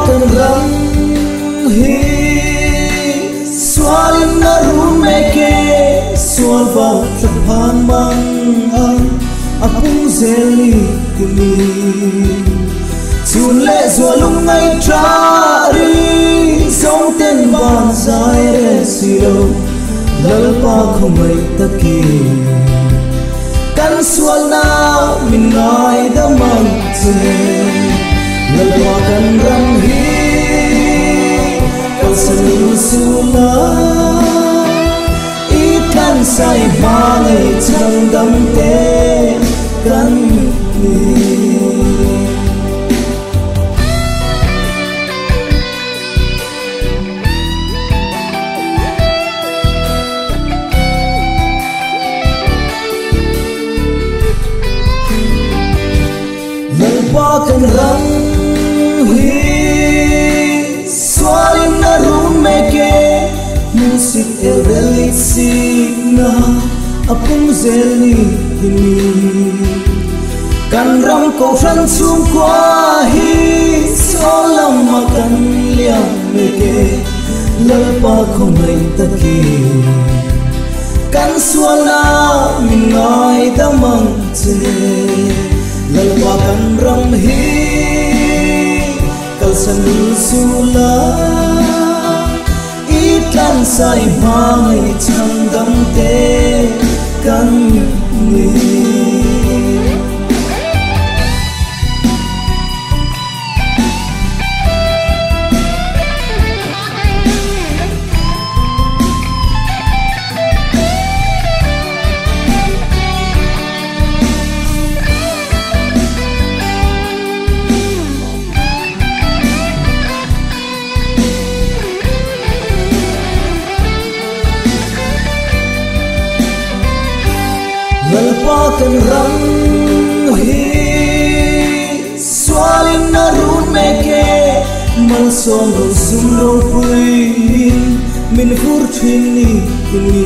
kan ram hi swalin na rumeke swalva thapan mang ang apung zeli kini chun le zwalung ngai trari song ten ban zai re silo lalpa khomai taki kan swal na min ngai da mang che lalpa kan ram hi kan sanu sula i kan sai ma ngai chang dam te kan ni kan rang hi swalin na rumeke musik evelit signa apung zeli kini kan ram ko ran chung kwa hi solam makan liam meke lalpa khomai taki kan swala min ngai damang che lalpa kan ram hi kal sanu sula i kan sai mai chang dam te kan ni lalpa kan ram hi swalin na rumeke man som ro sum ro pui min fur thini kini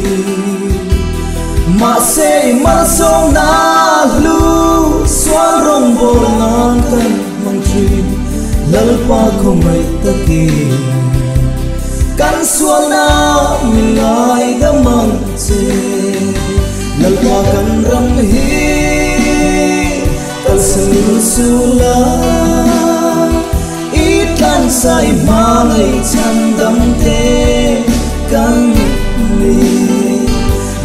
ma se man som na lu swal rong bol nan kan mang tri lalpa khomai taki kan swal na min ngai da mang che lalpa kan ram hi kal sanu sula i kan sai ma ngai chan dam te kan ni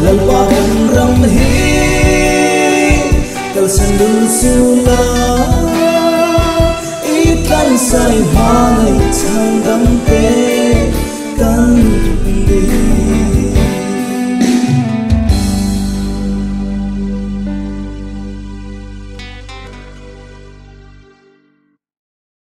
lalpa kan ram hi kal sanu sula i kan sai ma ngai chan dam te kan ni